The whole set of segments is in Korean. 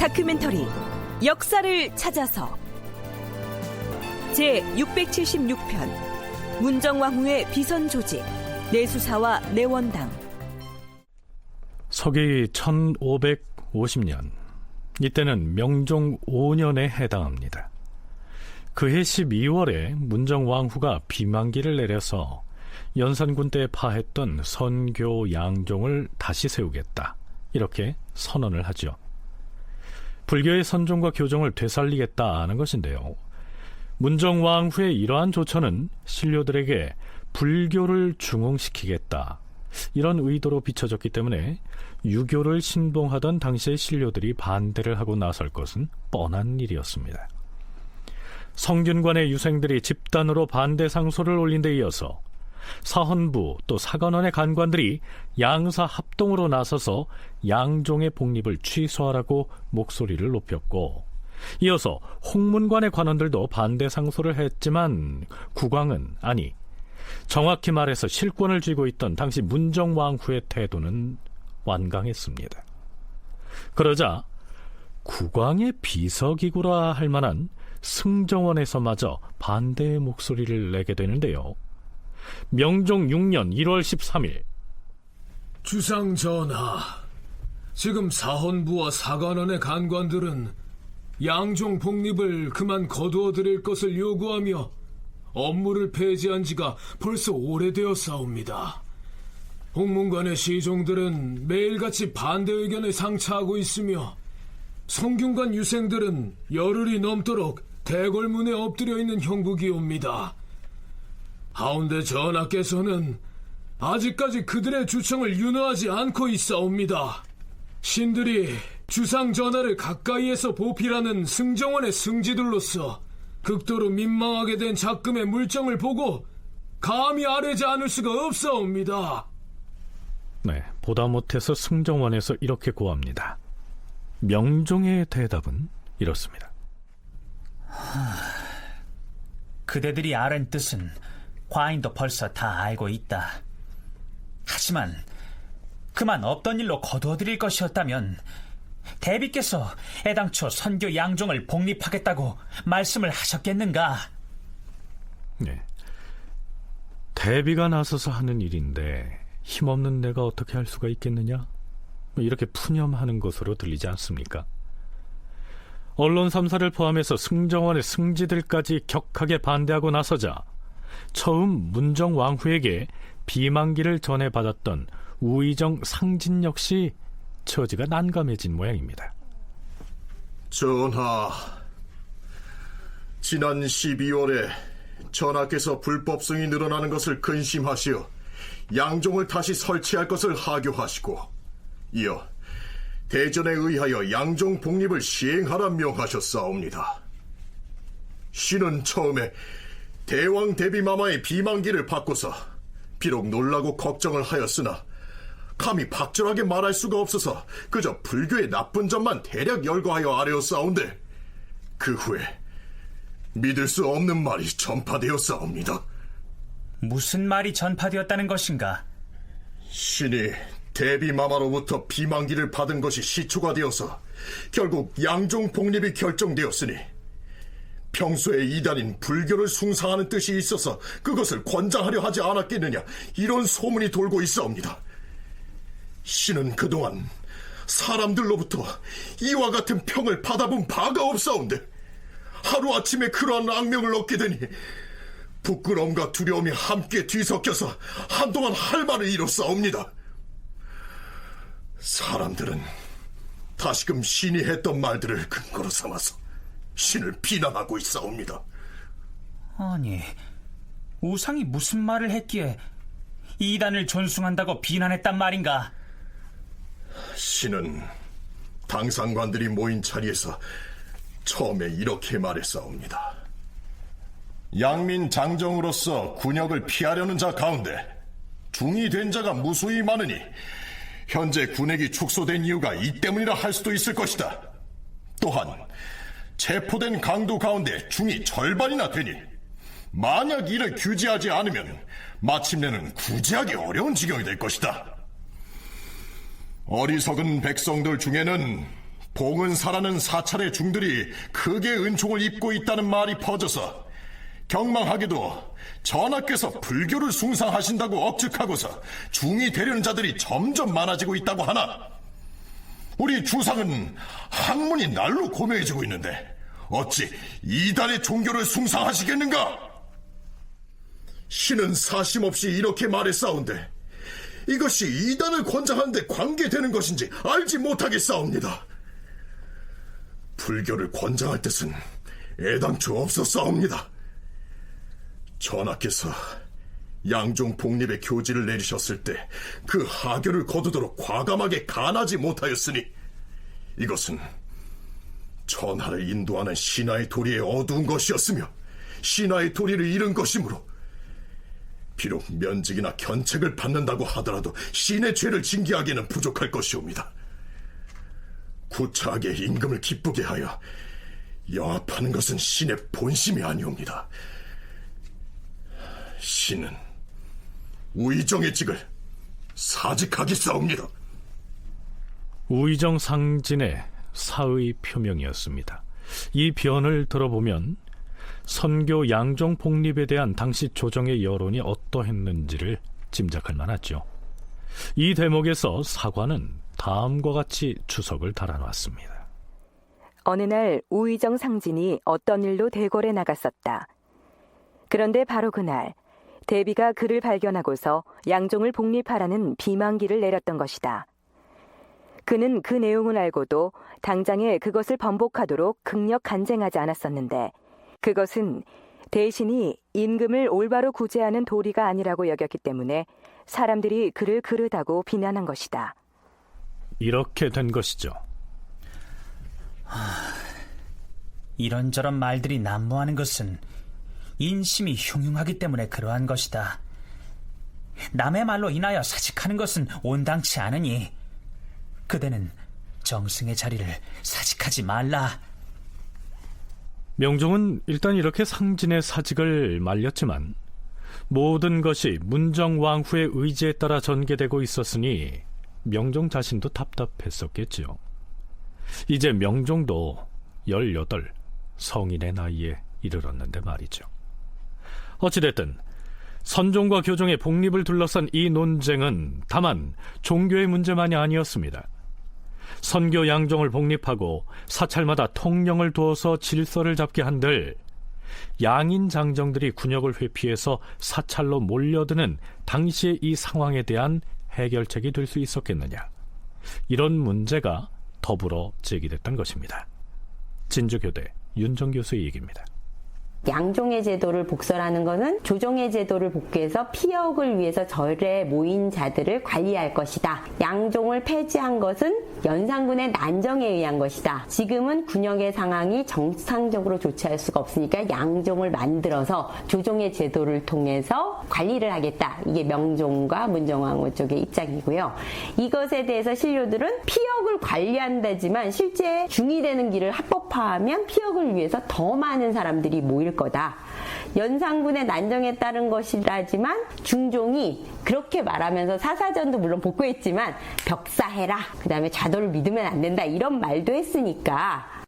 다큐멘터리 역사를 찾아서 제676편 문정왕후의 비선조직 내수사와 내원당. 서기 1550년, 이때는 명종 5년에 해당합니다. 그해 12월에 문정왕후가 비만기를 내려서 연산군 때 파했던 선교 양종을 다시 세우겠다, 이렇게 선언을 하죠. 불교의 선종과 교종을 되살리겠다는 것인데요, 문정왕후의 이러한 조처는 신료들에게 불교를 중흥시키겠다, 이런 의도로 비춰졌기 때문에 유교를 신봉하던 당시의 신료들이 반대를 하고 나설 것은 뻔한 일이었습니다. 성균관의 유생들이 집단으로 반대 상소를 올린 데 이어서 사헌부 또 사관원의 간관들이 양사 합동으로 나서서 양종의 복립을 취소하라고 목소리를 높였고, 이어서 홍문관의 관원들도 반대 상소를 했지만 국왕은, 아니 정확히 말해서 실권을 쥐고 있던 당시 문정왕후의 태도는 완강했습니다. 그러자 국왕의 비서기구라 할 만한 승정원에서마저 반대의 목소리를 내게 되는데요. 명종 6년 1월 13일, 주상 전하, 지금 사헌부와 사관원의 간관들은 양종 복립을 그만 거두어드릴 것을 요구하며 업무를 폐지한 지가 벌써 오래되었사옵니다. 홍문관의 시종들은 매일같이 반대 의견을 상차하고 있으며 성균관 유생들은 열흘이 넘도록 대궐문에 엎드려 있는 형국이옵니다. 하운데 전하께서는 아직까지 그들의 주청을 윤허하지 않고 있사옵니다. 신들이 주상 전하를 가까이에서 보필하는 승정원의 승지들로서 극도로 민망하게 된 작금의 물정을 보고 감히 아뢰지 않을 수가 없사옵니다. 네, 보다 못해서 승정원에서 이렇게 고합니다. 명종의 대답은 이렇습니다. 그대들이 아는 뜻은 과인도 벌써 다 알고 있다. 하지만 그만 없던 일로 거두어드릴 것이었다면 대비께서 애당초 선교 양종을 복립하겠다고 말씀을 하셨겠는가? 네, 대비가 나서서 하는 일인데 힘없는 내가 어떻게 할 수가 있겠느냐, 이렇게 푸념하는 것으로 들리지 않습니까? 언론 3사를 포함해서 승정원의 승지들까지 격하게 반대하고 나서자 처음 문정왕후에게 비만기를 전해받았던 우의정 상진 역시 처지가 난감해진 모양입니다. 전하, 지난 12월에 전하께서 불법성이 늘어나는 것을 근심하시어 양종을 다시 설치할 것을 하교하시고, 이어 대전에 의하여 양종 복립을 시행하라 명하셨사옵니다. 신은 처음에 대왕 대비마마의 비만기를 바꿔서 비록 놀라고 걱정을 하였으나 감히 박절하게 말할 수가 없어서 그저 불교의 나쁜 점만 대략 열거하여 아뢰었사온데, 그 후에 믿을 수 없는 말이 전파되었사옵니다. 무슨 말이 전파되었다는 것인가? 신이 대비마마로부터 비만기를 받은 것이 시초가 되어서 결국 양종 복립이 결정되었으니 평소에 이단인 불교를 숭상하는 뜻이 있어서 그것을 권장하려 하지 않았겠느냐, 이런 소문이 돌고 있사옵니다. 신은 그동안 사람들로부터 이와 같은 평을 받아본 바가 없사온데 하루아침에 그러한 악명을 얻게 되니 부끄러움과 두려움이 함께 뒤섞여서 한동안 할 말을 잃었사옵니다. 사람들은 다시금 신이 했던 말들을 근거로 삼아서 신을 비난하고 있사옵니다. 아니, 우상이 무슨 말을 했기에 이단을 존숭한다고 비난했단 말인가? 신은 당상관들이 모인 자리에서 처음에 이렇게 말했사옵니다. 양민 장정으로서 군역을 피하려는 자 가운데 중이 된 자가 무수히 많으니 현재 군액이 축소된 이유가 이 때문이라 할 수도 있을 것이다. 또한 체포된 강도 가운데 중이 절반이나 되니 만약 이를 규제하지 않으면 마침내는 구제하기 어려운 지경이 될 것이다. 어리석은 백성들 중에는 봉은사라는 사찰의 중들이 크게 은총을 입고 있다는 말이 퍼져서 경망하게도 전하께서 불교를 숭상하신다고 억측하고서 중이 되려는 자들이 점점 많아지고 있다고 하나, 우리 주상은 학문이 날로 고매해지고 있는데 어찌 이단의 종교를 숭상하시겠는가? 신은 사심없이 이렇게 말했사온데 이것이 이단을 권장하는데 관계되는 것인지 알지 못하겠사옵니다. 불교를 권장할 뜻은 애당초 없었사옵니다. 전하께서 양종 복립의 교지를 내리셨을 때 그 하교를 거두도록 과감하게 간하지 못하였으니 이것은 전하를 인도하는 신하의 도리에 어두운 것이었으며 신하의 도리를 잃은 것이므로 비록 면직이나 견책을 받는다고 하더라도 신의 죄를 징계하기에는 부족할 것이옵니다. 구차하게 임금을 기쁘게 하여 영합하는 것은 신의 본심이 아니옵니다. 신은 우의정의 직을 사직하겠사옵니다. 우의정 상진의 사의 표명이었습니다. 이 변을 들어보면 선교 양종 복립에 대한 당시 조정의 여론이 어떠했는지를 짐작할 만하죠. 이 대목에서 사관은 다음과 같이 추석을 달아놨습니다. 어느 날 우의정 상진이 어떤 일로 대궐에 나갔었다. 그런데 바로 그날 대비가 그를 발견하고서 양종을 복립하라는 비만기를 내렸던 것이다. 그는 그 내용을 알고도 당장에 그것을 번복하도록 극력 간쟁하지 않았었는데 그것은 대신이 임금을 올바로 구제하는 도리가 아니라고 여겼기 때문에 사람들이 그를 그르다고 비난한 것이다. 이렇게 된 것이죠. 이런저런 말들이 난무하는 것은 인심이 흉흉하기 때문에 그러한 것이다. 남의 말로 인하여 사직하는 것은 온당치 않으니 그대는 정승의 자리를 사직하지 말라. 명종은 일단 이렇게 상진의 사직을 말렸지만 모든 것이 문정왕후의 의지에 따라 전개되고 있었으니 명종 자신도 답답했었겠지요. 이제 명종도 18 성인의 나이에 이르렀는데 말이죠. 어찌됐든 선종과 교종의 복립을 둘러싼 이 논쟁은 다만 종교의 문제만이 아니었습니다. 선교 양종을 복립하고 사찰마다 통령을 두어서 질서를 잡게 한들 양인 장정들이 군역을 회피해서 사찰로 몰려드는 당시의 이 상황에 대한 해결책이 될 수 있었겠느냐, 이런 문제가 더불어 제기됐던 것입니다. 진주교대 윤정 교수의 얘기입니다. 양종의 제도를 복설하는 것은 조종의 제도를 복귀해서 피역을 위해서 절에 모인 자들을 관리할 것이다. 양종을 폐지한 것은 연산군의 난정에 의한 것이다. 지금은 군역의 상황이 정상적으로 조치할 수가 없으니까 양종을 만들어서 조종의 제도를 통해서 관리를 하겠다. 이게 명종과 문정왕후 쪽의 입장이고요. 이것에 대해서 신료들은 피역을 관리한다지만 실제 중이 되는 길을 합법화하면 피역을 위해서 더 많은 사람들이 모일 거다. 연산군의 난정에 따른 것이라지만 중종이 그렇게 말하면서 사사전도 물론 복구했지만 벽사해라, 그 다음에 좌도를 믿으면 안 된다, 이런 말도 했으니까.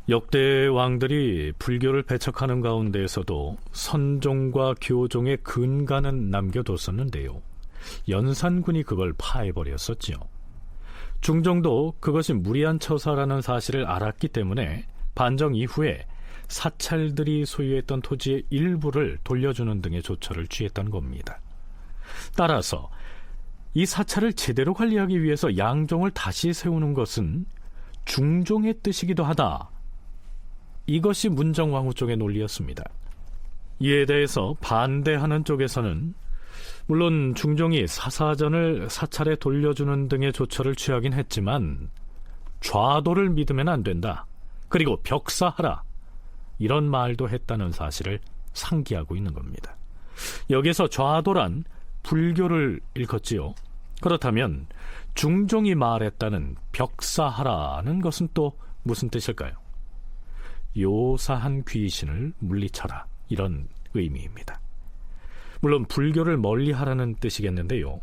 역대 왕들이 불교를 배척하는 가운데에서도 선종과 교종의 근간은 남겨뒀었는데요. 연산군이 그걸 파해버렸었지요. 중종도 그것이 무리한 처사라는 사실을 알았기 때문에 반정 이후에 사찰들이 소유했던 토지의 일부를 돌려주는 등의 조처를 취했던 겁니다. 따라서 이 사찰을 제대로 관리하기 위해서 양종을 다시 세우는 것은 중종의 뜻이기도 하다. 이것이 문정왕후 쪽의 논리였습니다. 이에 대해서 반대하는 쪽에서는 물론 중종이 사사전을 사찰에 돌려주는 등의 조처를 취하긴 했지만 좌도를 믿으면 안 된다, 그리고 벽사하라, 이런 말도 했다는 사실을 상기하고 있는 겁니다. 여기서 좌도란 불교를 일컫지요. 그렇다면 중종이 말했다는 벽사하라는 것은 또 무슨 뜻일까요? 요사한 귀신을 물리쳐라, 이런 의미입니다. 물론 불교를 멀리하라는 뜻이겠는데요.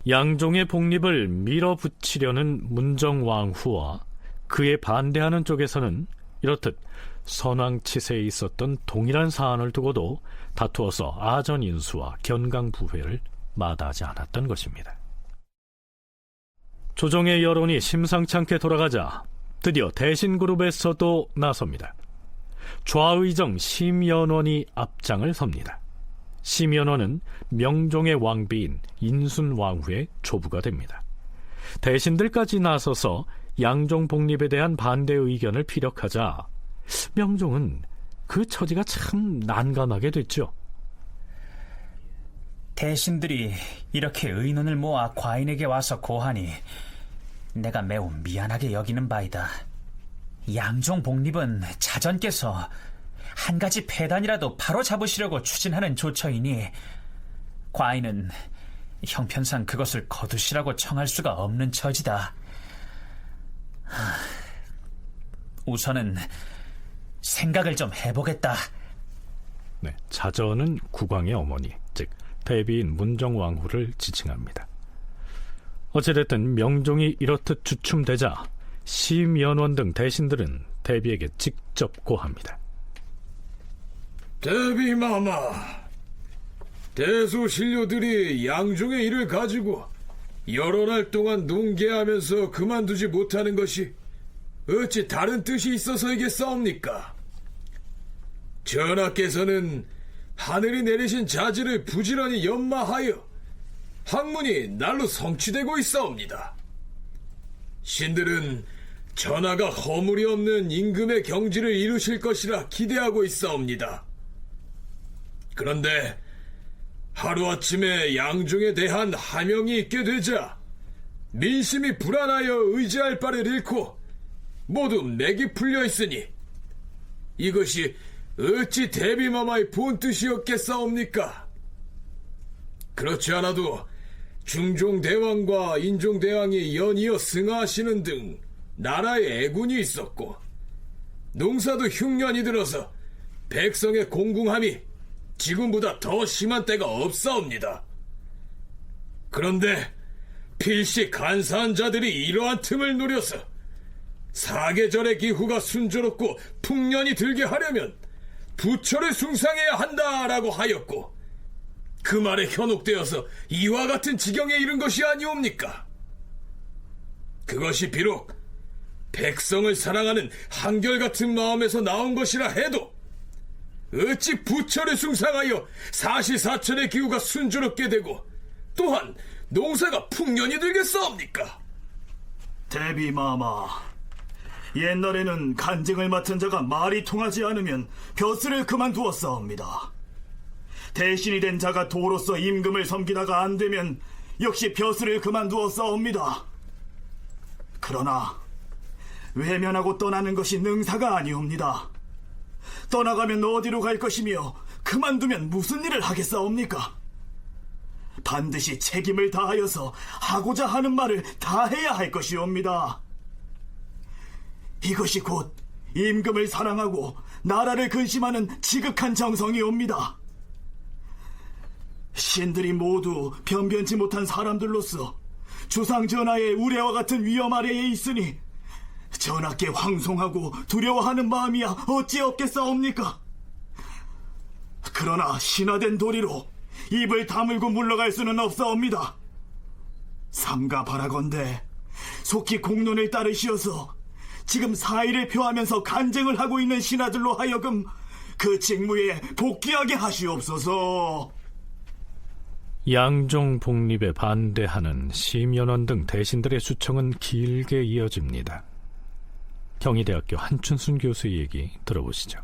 양종의 복립을 밀어붙이려는 문정왕후와 그에 반대하는 쪽에서는 이렇듯 선왕치세에 있었던 동일한 사안을 두고도 다투어서 아전인수와 견강부회를 마다하지 않았던 것입니다. 조정의 여론이 심상치 않게 돌아가자 드디어 대신그룹에서도 나섭니다. 좌의정 심연원이 앞장을 섭니다. 심연원은 명종의 왕비인 인순왕후의 조부가 됩니다. 대신들까지 나서서 양종 복립에 대한 반대 의견을 피력하자 명종은 그 처지가 참 난감하게 됐죠. 대신들이 이렇게 의논을 모아 과인에게 와서 고하니 내가 매우 미안하게 여기는 바이다. 양종 복립은 자전께서 한 가지 폐단이라도 바로 잡으시려고 추진하는 조처이니 과인은 형편상 그것을 거두시라고 청할 수가 없는 처지다. 우선은 생각을 좀 해보겠다. 네, 자전은 국왕의 어머니, 즉 대비인 문정왕후를 지칭합니다. 어찌됐든 명종이 이렇듯 주춤되자 심연원 등 대신들은 대비에게 직접 고합니다. 대비마마, 대소신료들이 양종의 일을 가지고 여러 날 동안 농계하면서 그만두지 못하는 것이 어찌 다른 뜻이 있어서이겠사옵니까? 전하께서는 하늘이 내리신 자지를 부지런히 연마하여 학문이 날로 성취되고 있사옵니다. 신들은 전하가 허물이 없는 임금의 경지를 이루실 것이라 기대하고 있사옵니다. 그런데 하루아침에 양종에 대한 하명이 있게 되자 민심이 불안하여 의지할 바를 잃고 모두 맥이 풀려 있으니 이것이 어찌 대비마마의 본뜻이었겠사옵니까? 그렇지 않아도 중종대왕과 인종대왕이 연이어 승하하시는 등 나라에 애군이 있었고 농사도 흉년이 들어서 백성의 공궁함이 지금보다 더 심한 때가 없사옵니다. 그런데 필시 간사한 자들이 이러한 틈을 노려서 사계절의 기후가 순조롭고 풍년이 들게 하려면 부처를 숭상해야 한다라고 하였고 그 말에 현혹되어서 이와 같은 지경에 이른 것이 아니옵니까? 그것이 비록 백성을 사랑하는 한결같은 마음에서 나온 것이라 해도 어찌 부처를 숭상하여 사시사철의 기후가 순조롭게 되고 또한 농사가 풍년이 들겠사옵니까? 대비마마, 옛날에는 간증을 맡은 자가 말이 통하지 않으면 벼슬을 그만두었사옵니다. 대신이 된 자가 도로서 임금을 섬기다가 안 되면 역시 벼슬을 그만두었사옵니다. 그러나 외면하고 떠나는 것이 능사가 아니옵니다. 떠나가면 어디로 갈 것이며 그만두면 무슨 일을 하겠사옵니까? 반드시 책임을 다하여서 하고자 하는 말을 다 해야 할 것이옵니다. 이것이 곧 임금을 사랑하고 나라를 근심하는 지극한 정성이옵니다. 신들이 모두 변변치 못한 사람들로서 주상전하의 우레와 같은 위험 아래에 있으니 전하께 황송하고 두려워하는 마음이야 어찌 없겠사옵니까? 그러나 신화된 도리로 입을 다물고 물러갈 수는 없사옵니다. 삼가 바라건대 속히 공론을 따르시어서 지금 사의를 표하면서 간쟁을 하고 있는 신하들로 하여금 그 직무에 복귀하게 하시옵소서. 양종 복립에 반대하는 심연원 등 대신들의 수청은 길게 이어집니다. 경희대학교 한춘순 교수의 얘기 들어보시죠.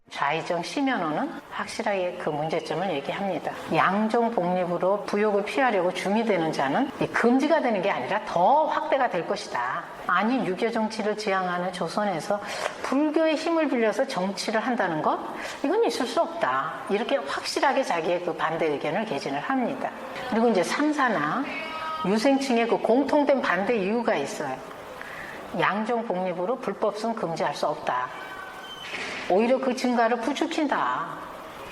좌의정 심연호는 확실하게 그 문제점을 얘기합니다. 양종 복립으로 부욕을 피하려고 중이되는 자는 금지가 되는 게 아니라 더 확대가 될 것이다. 아니 유교 정치를 지향하는 조선에서 불교의 힘을 빌려서 정치를 한다는 것, 이건 있을 수 없다. 이렇게 확실하게 자기의 그 반대 의견을 개진을 합니다. 그리고 이제 삼사나 유생층의 그 공통된 반대 이유가 있어요. 양종 복립으로 불법성 금지할 수 없다. 오히려 그 증가를 부추긴다.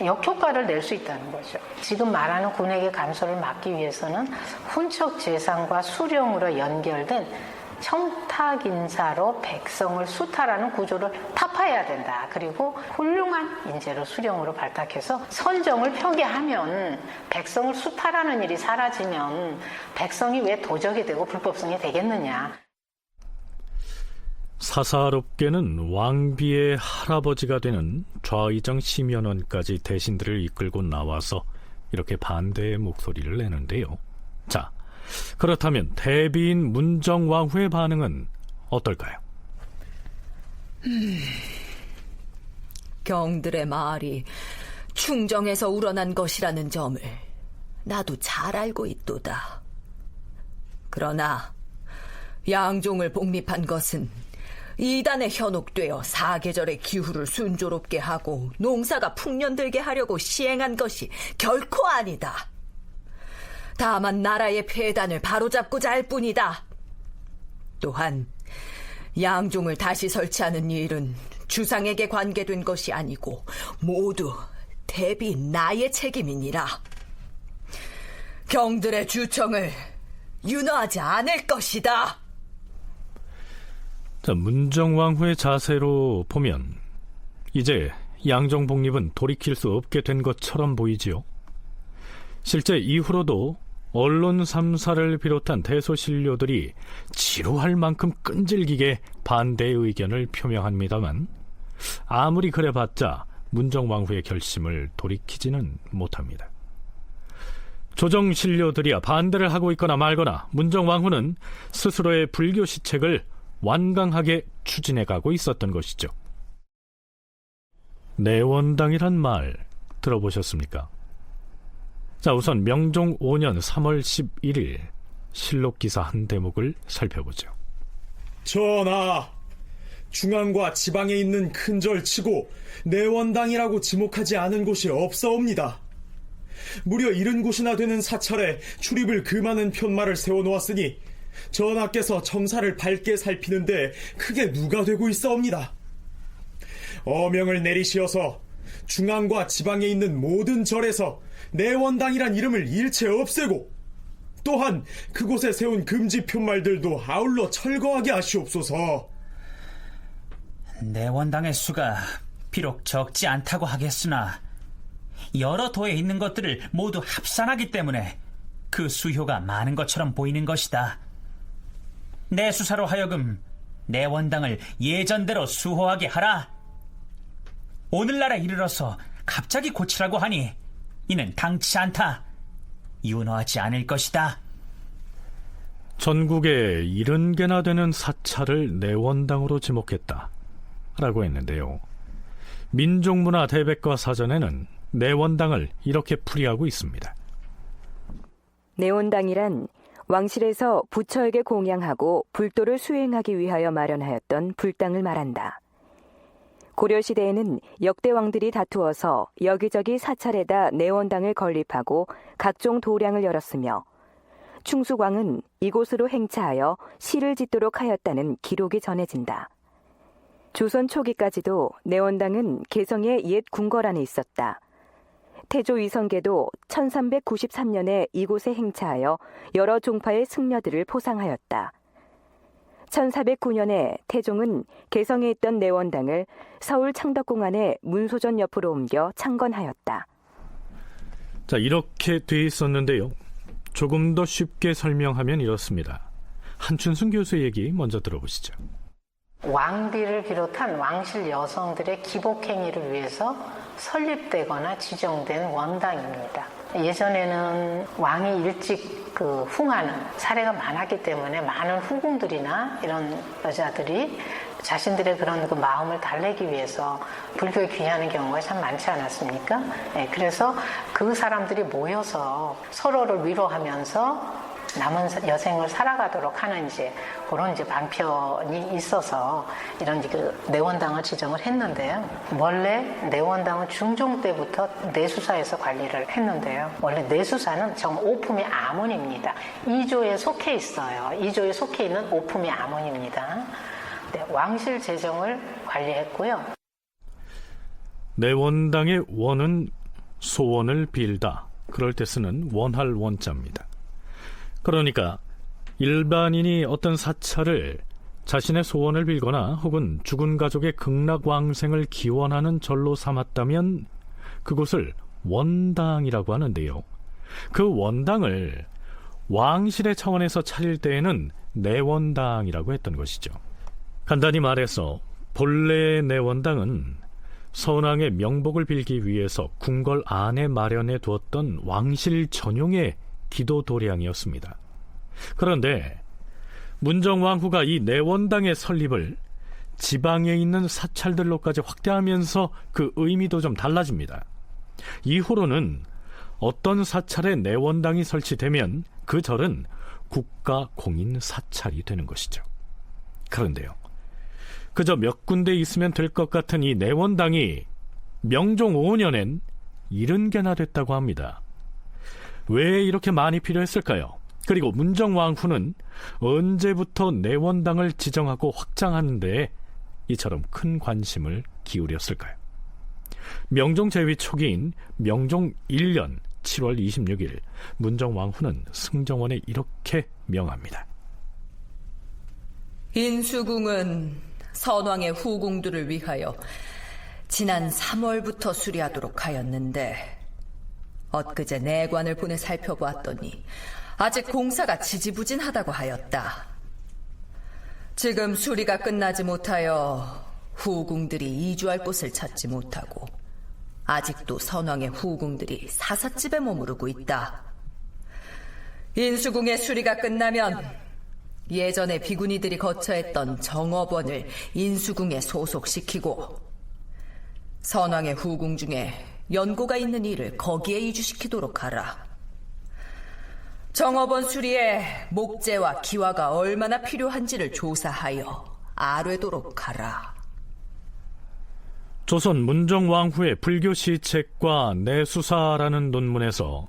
역효과를 낼 수 있다는 거죠. 지금 말하는 군액의 감소를 막기 위해서는 훈척 재산과 수령으로 연결된 청탁인사로 백성을 수탈하는 구조를 타파해야 된다. 그리고 훌륭한 인재로 수령으로 발탁해서 선정을 표기하면 백성을 수탈하는 일이 사라지면 백성이 왜 도적이 되고 불법성이 되겠느냐. 사사롭게는 왕비의 할아버지가 되는 좌의정 심연원까지 대신들을 이끌고 나와서 이렇게 반대의 목소리를 내는데요. 자, 그렇다면 대비인 문정왕후의 반응은 어떨까요? 경들의 말이 충정에서 우러난 것이라는 점을 나도 잘 알고 있도다. 그러나 양종을 복립한 것은 이단에 현혹되어 사계절의 기후를 순조롭게 하고 농사가 풍년들게 하려고 시행한 것이 결코 아니다. 다만 나라의 폐단을 바로잡고자 할 뿐이다. 또한 양종을 다시 설치하는 일은 주상에게 관계된 것이 아니고 모두 대비 나의 책임이니라. 경들의 주청을 윤허하지 않을 것이다. 자, 문정왕후의 자세로 보면 이제 양종 복립은 돌이킬 수 없게 된 것처럼 보이지요. 실제 이후로도 언론 3사를 비롯한 대소신료들이 지루할 만큼 끈질기게 반대의 의견을 표명합니다만 아무리 그래봤자 문정왕후의 결심을 돌이키지는 못합니다. 조정신료들이야 반대를 하고 있거나 말거나 문정왕후는 스스로의 불교 시책을 완강하게 추진해가고 있었던 것이죠. 내원당이란 말 들어보셨습니까? 자, 우선 명종 5년 3월 11일 실록기사 한 대목을 살펴보죠. 전하, 중앙과 지방에 있는 큰 절치고 내원당이라고 지목하지 않은 곳이 없사옵니다. 무려 70곳이나 되는 사찰에 출입을 금하는 편말을 세워놓았으니 전하께서 점사를 밝게 살피는데 크게 누가 되고 있사옵니다. 어명을 내리시어서 중앙과 지방에 있는 모든 절에서 내원당이란 이름을 일체 없애고 또한 그곳에 세운 금지 편말들도 아울러 철거하게 하시옵소서. 내원당의 수가 비록 적지 않다고 하겠으나 여러 도에 있는 것들을 모두 합산하기 때문에 그 수효가 많은 것처럼 보이는 것이다. 내 수사로 하여금 내원당을 예전대로 수호하게 하라. 오늘날에 이르러서 갑자기 고치라고 하니 이는 당치 않다. 윤허하지 않을 것이다. 전국에 70개나 되는 사찰을 내원당으로 지목했다 라고 했는데요. 민족문화 대백과 사전에는 내원당을 이렇게 풀이하고 있습니다. 내원당이란 왕실에서 부처에게 공양하고 불도를 수행하기 위하여 마련하였던 불당을 말한다. 고려시대에는 역대 왕들이 다투어서 여기저기 사찰에다 내원당을 건립하고 각종 도량을 열었으며 충숙왕은 이곳으로 행차하여 시를 짓도록 하였다는 기록이 전해진다. 조선 초기까지도 내원당은 개성의 옛 궁궐 안에 있었다. 태조 위성계도 1393년에 이곳에 행차하여 여러 종파의 승려들을 포상하였다. 1409년에 태종은 개성에 있던 내원당을 서울 창덕궁안의 문소전 옆으로 옮겨 창건하였다. 자, 이렇게 돼 있었는데요. 조금 더 쉽게 설명하면 이렇습니다. 한춘순 교수의 얘기 먼저 들어보시죠. 왕비를 비롯한 왕실 여성들의 기복행위를 위해서 설립되거나 지정된 원당입니다. 예전에는 왕이 일찍 흥하는 사례가 많았기 때문에 많은 후궁들이나 이런 여자들이 자신들의 그런 마음을 달래기 위해서 불교에 귀하는 경우가 참 많지 않았습니까? 네, 그래서 그 사람들이 모여서 서로를 위로하면서 남은 여생을 살아가도록 하는 그런 방편이 있어서 이런 내원당을 지정을 했는데요. 원래 내원당은 중종 때부터 내수사에서 관리를 했는데요. 원래 내수사는 정 오품의 아문입니다. 2조에 속해 있어요. 2조에 속해 있는 오품의 아문입니다. 네, 왕실 재정을 관리했고요. 내원당의 원은 소원을 빌다, 그럴 때 쓰는 원할 원자입니다. 그러니까 일반인이 어떤 사찰을 자신의 소원을 빌거나 혹은 죽은 가족의 극락왕생을 기원하는 절로 삼았다면 그곳을 원당이라고 하는데요. 그 원당을 왕실의 차원에서 차릴 때에는 내원당이라고 했던 것이죠. 간단히 말해서 본래의 내원당은 선왕의 명복을 빌기 위해서 궁궐 안에 마련해 두었던 왕실 전용의 기도 도량이었습니다. 그런데 문정왕후가 이 내원당의 설립을 지방에 있는 사찰들로까지 확대하면서 그 의미도 좀 달라집니다. 이후로는 어떤 사찰에 내원당이 설치되면 그 절은 국가 공인 사찰이 되는 것이죠. 그런데요, 그저 몇 군데 있으면 될 것 같은 이 내원당이 명종 5년엔 70개나 됐다고 합니다. 왜 이렇게 많이 필요했을까요? 그리고 문정왕후는 언제부터 내원당을 지정하고 확장하는 데에 이처럼 큰 관심을 기울였을까요? 명종 제위 초기인 명종 1년 7월 26일 문정왕후는 승정원에 이렇게 명합니다. 인수궁은 선왕의 후궁들을 위하여 지난 3월부터 수리하도록 하였는데 엊그제 내관을 보내 살펴보았더니 아직 공사가 지지부진하다고 하였다. 지금 수리가 끝나지 못하여 후궁들이 이주할 곳을 찾지 못하고 아직도 선왕의 후궁들이 사삿집에 머무르고 있다. 인수궁의 수리가 끝나면 예전에 비구니들이 거처했던 정업원을 인수궁에 소속시키고 선왕의 후궁 중에 연고가 있는 이를 거기에 이주시키도록 하라. 정업원 수리에 목재와 기와가 얼마나 필요한지를 조사하여 아뢰도록 하라. 조선 문정왕후의 불교 시책과 내수사라는 논문에서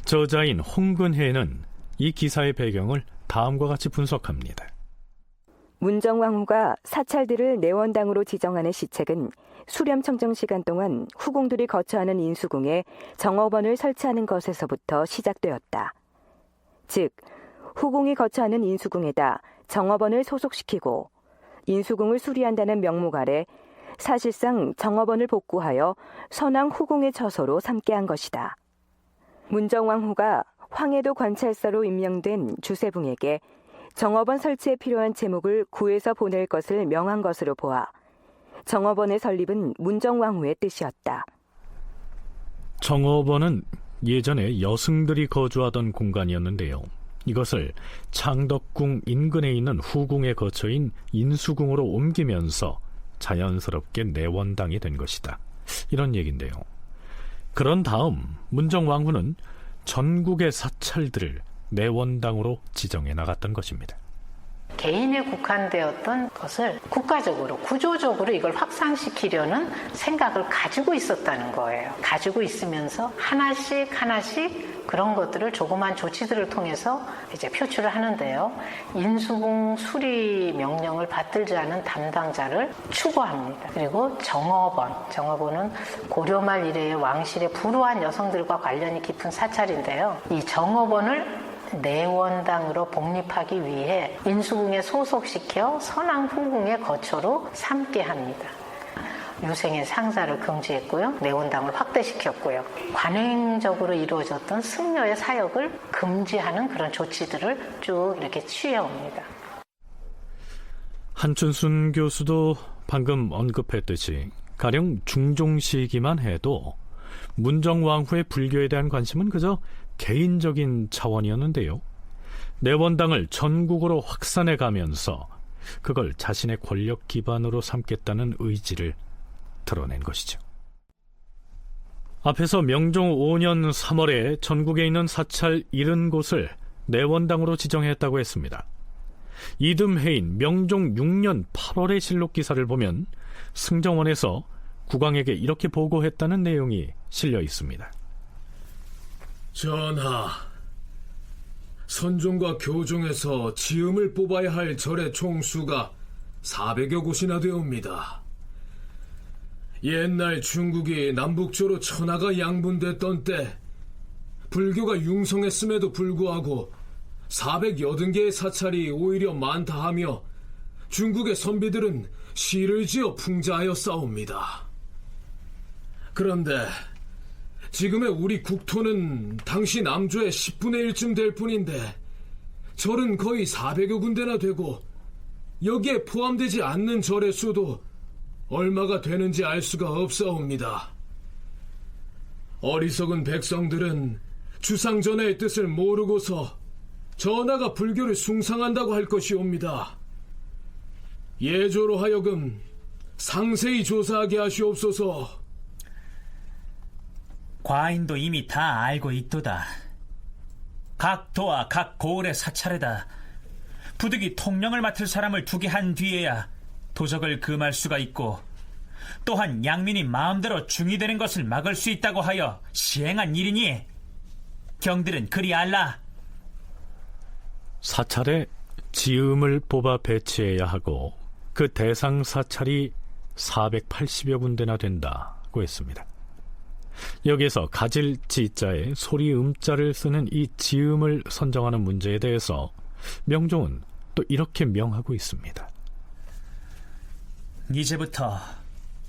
저자인 홍근혜는 이 기사의 배경을 다음과 같이 분석합니다. 문정왕후가 사찰들을 내원당으로 지정하는 시책은 수렴청정 시간 동안 후궁들이 거처하는 인수궁에 정업원을 설치하는 것에서부터 시작되었다. 즉, 후궁이 거처하는 인수궁에다 정업원을 소속시키고 인수궁을 수리한다는 명목 아래 사실상 정업원을 복구하여 선왕 후궁의 처소로 삼게 한 것이다. 문정왕후가 황해도 관찰사로 임명된 주세붕에게 정업원 설치에 필요한 제목을 구해서 보낼 것을 명한 것으로 보아 정업원의 설립은 문정왕후의 뜻이었다. 정업원은 예전에 여승들이 거주하던 공간이었는데요. 이것을 창덕궁 인근에 있는 후궁의 거처인 인수궁으로 옮기면서 자연스럽게 내원당이 된 것이다. 이런 얘기인데요. 그런 다음 문정왕후는 전국의 사찰들을 내원당으로 지정해 나갔던 것입니다. 개인에 국한되었던 것을 국가적으로 구조적으로 이걸 확산시키려는 생각을 가지고 있었다는 거예요. 가지고 있으면서 하나씩 그런 것들을 조그만 조치들을 통해서 이제 표출을 하는데요. 인수궁 수리 명령을 받들지 않은 담당자를 추구합니다. 그리고 정업원은 고려말 이래의 왕실의 불우한 여성들과 관련이 깊은 사찰인데요. 이 정업원을 내원당으로 복립하기 위해 인수궁에 소속시켜 선왕 후궁의 거처로 삼게 합니다. 유생의 상사를 금지했고요. 내원당을 확대시켰고요. 관행적으로 이루어졌던 승려의 사역을 금지하는 그런 조치들을 쭉 이렇게 취해옵니다. 한춘순 교수도 방금 언급했듯이 가령 중종 시기만 해도 문정왕후의 불교에 대한 관심은 그저 개인적인 차원이었는데요. 내원당을 전국으로 확산해 가면서 그걸 자신의 권력 기반으로 삼겠다는 의지를 드러낸 것이죠. 앞에서 명종 5년 3월에 전국에 있는 사찰 70곳을 내원당으로 지정했다고 했습니다. 이듬해인 명종 6년 8월의 실록 기사를 보면 승정원에서 국왕에게 이렇게 보고했다는 내용이 실려 있습니다. 전하, 선종과 교종에서 지음을 뽑아야 할 절의 총수가 400여 곳이나 되옵니다. 옛날 중국이 남북조로 천하가 양분됐던 때 불교가 융성했음에도 불구하고 480개의 사찰이 오히려 많다 하며 중국의 선비들은 시를 지어 풍자하여 싸웁니다. 그런데 지금의 우리 국토는 당시 남조의 10분의 1쯤 될 뿐인데 절은 거의 400여 군데나 되고 여기에 포함되지 않는 절의 수도 얼마가 되는지 알 수가 없사옵니다. 어리석은 백성들은 주상전하의 뜻을 모르고서 전하가 불교를 숭상한다고 할 것이옵니다. 예조로 하여금 상세히 조사하게 하시옵소서. 과인도 이미 다 알고 있도다. 각 도와 각 고을의 사찰에다 부득이 통령을 맡을 사람을 두게 한 뒤에야 도적을 금할 수가 있고, 또한 양민이 마음대로 중이 되는 것을 막을 수 있다고 하여 시행한 일이니 경들은 그리 알라. 사찰에 지음을 뽑아 배치해야 하고 그 대상 사찰이 480여 군데나 된다고 했습니다. 여기에서 가질 지자에 소리 음자를 쓰는 이 지음을 선정하는 문제에 대해서 명종은 또 이렇게 명하고 있습니다. 이제부터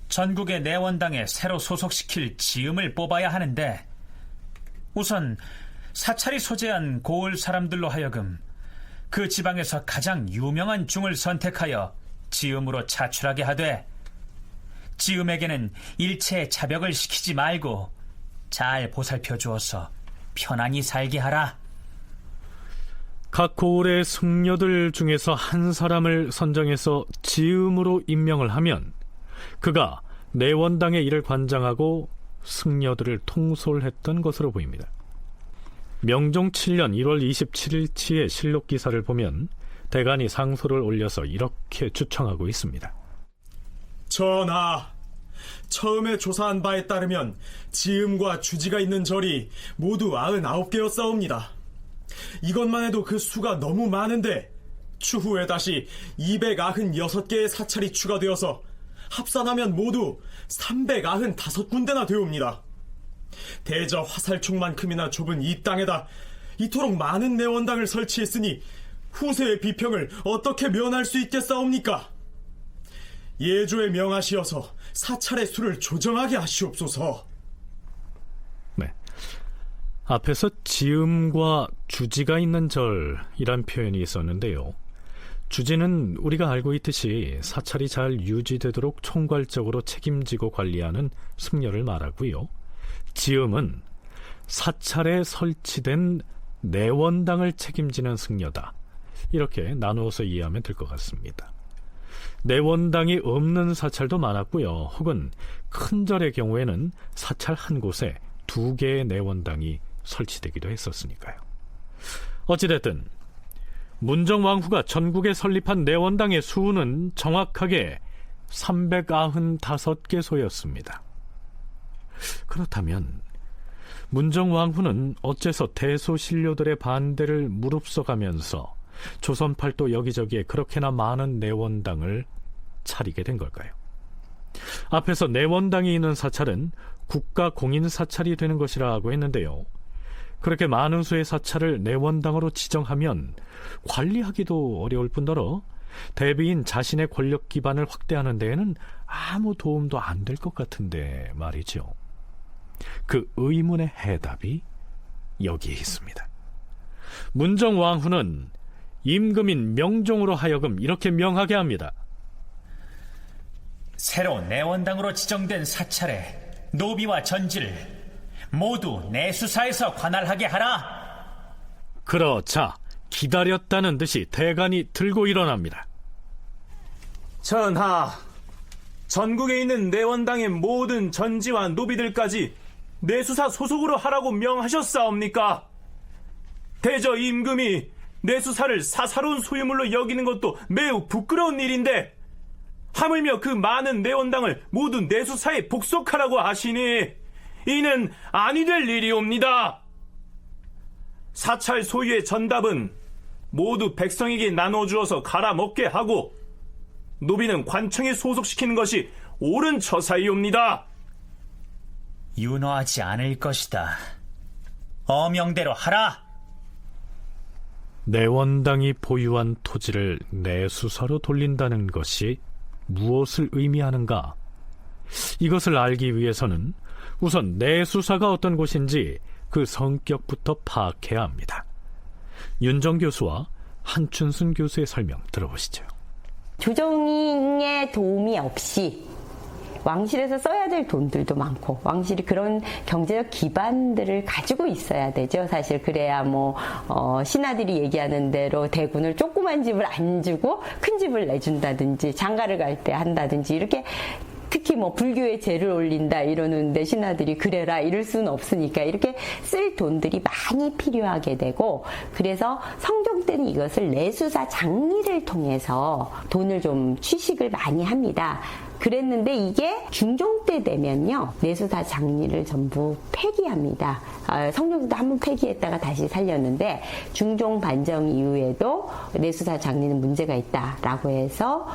전국의 내원당에 새로 소속시킬 지음을 뽑아야 하는데, 우선 사찰이 소재한 고을 사람들로 하여금 그 지방에서 가장 유명한 중을 선택하여 지음으로 차출하게 하되, 지음에게는 일체의 자벽을 시키지 말고 잘 보살펴 주어서 편안히 살게 하라. 각 고을의 승려들 중에서 한 사람을 선정해서 지음으로 임명을 하면 그가 내원당의 일을 관장하고 승려들을 통솔했던 것으로 보입니다. 명종 7년 1월 27일치의 실록 기사를 보면 대간이 상소를 올려서 이렇게 주청하고 있습니다. 전하, 처음에 조사한 바에 따르면 지음과 주지가 있는 절이 모두 99개였사옵니다. 이것만 해도 그 수가 너무 많은데 추후에 다시 296개의 사찰이 추가되어서 합산하면 모두 395군데나 되옵니다. 대저 화살촉만큼이나 좁은 이 땅에다 이토록 많은 내원당을 설치했으니 후세의 비평을 어떻게 면할 수 있겠사옵니까? 예조에 명하시어서 사찰의 수를 조정하게 하시옵소서. 네, 앞에서 지음과 주지가 있는 절이란 표현이 있었는데요. 주지는 우리가 알고 있듯이 사찰이 잘 유지되도록 총괄적으로 책임지고 관리하는 승려를 말하고요. 지음은 사찰에 설치된 내원당을 책임지는 승려다, 이렇게 나누어서 이해하면 될 것 같습니다. 내원당이 없는 사찰도 많았고요. 혹은 큰 절의 경우에는 사찰 한 곳에 2개의 내원당이 설치되기도 했었으니까요. 어찌됐든 문정왕후가 전국에 설립한 내원당의 수는 정확하게 395개소였습니다. 그렇다면 문정왕후는 어째서 대소신료들의 반대를 무릅써가면서 조선 팔도 여기저기에 그렇게나 많은 내원당을 차리게 된 걸까요? 앞에서 내원당이 있는 사찰은 국가 공인 사찰이 되는 것이라고 했는데요. 그렇게 많은 수의 사찰을 내원당으로 지정하면 관리하기도 어려울 뿐더러 대비인 자신의 권력 기반을 확대하는 데에는 아무 도움도 안 될 것 같은데 말이죠. 그 의문의 해답이 여기에 있습니다. 문정왕후는 임금인 명종으로 하여금 이렇게 명하게 합니다. 새로 내원당으로 지정된 사찰에 노비와 전지를 모두 내수사에서 관할하게 하라. 그러자 기다렸다는 듯이 대간이 들고 일어납니다. 전하, 전국에 있는 내원당의 모든 전지와 노비들까지 내수사 소속으로 하라고 명하셨사옵니까? 대저 임금이 내수사를 사사로운 소유물로 여기는 것도 매우 부끄러운 일인데 하물며 그 많은 내원당을 모두 내수사에 복속하라고 하시니 이는 아니 될 일이옵니다. 사찰 소유의 전답은 모두 백성에게 나눠주어서 갈아먹게 하고 노비는 관청에 소속시키는 것이 옳은 처사이옵니다. 윤호하지 않을 것이다. 어명대로 하라. 내원당이 보유한 토지를 내수사로 돌린다는 것이 무엇을 의미하는가? 이것을 알기 위해서는 우선 내수사가 어떤 곳인지 그 성격부터 파악해야 합니다. 윤정 교수와 한춘순 교수의 설명 들어보시죠. 조정의 도움이 없이 왕실에서 써야 될 돈들도 많고, 왕실이 그런 경제적 기반들을 가지고 있어야 되죠. 사실 그래야 신하들이 얘기하는 대로 대군을 조그만 집을 안 주고 큰 집을 내준다든지, 장가를 갈 때 한다든지, 이렇게 특히 불교에 제를 올린다 이러는데 신하들이 그래라 이럴 수는 없으니까 이렇게 쓸 돈들이 많이 필요하게 되고, 그래서 성종 때는 이것을 내수사 장리를 통해서 돈을 좀 취식을 많이 합니다. 그랬는데 이게 중종 때 되면요, 내수사 장리를 전부 폐기합니다. 성종 때도 한번 폐기했다가 다시 살렸는데, 중종 반정 이후에도 내수사 장리는 문제가 있다라고 해서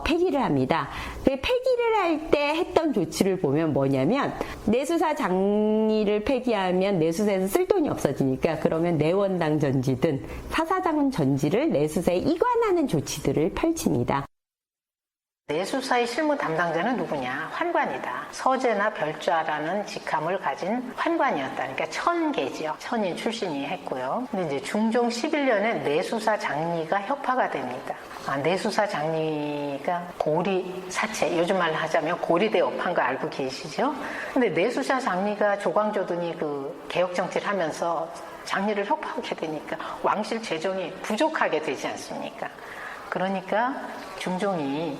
폐기를 합니다. 폐기를 할 때 했던 조치를 보면 뭐냐면, 내수사 장리를 폐기하면 내수사에서 쓸 돈이 없어지니까, 그러면 내원당 전지든 사사장 전지를 내수사에 이관하는 조치들을 펼칩니다. 내수사의 실무 담당자는 누구냐? 환관이다. 서재나 별좌라는 직함을 가진 환관이었다. 그러니까 천계지요. 천인 출신이 했고요. 근데 이제 중종 11년에 내수사 장리가 혁파가 됩니다. 내수사 장리가 고리 사체, 요즘 말로 하자면 고리대업한 거 알고 계시죠? 근데 내수사 장리가 조광조든이 그 개혁 정치를 하면서 장리를 혁파하게 되니까 왕실 재정이 부족하게 되지 않습니까? 그러니까 중종이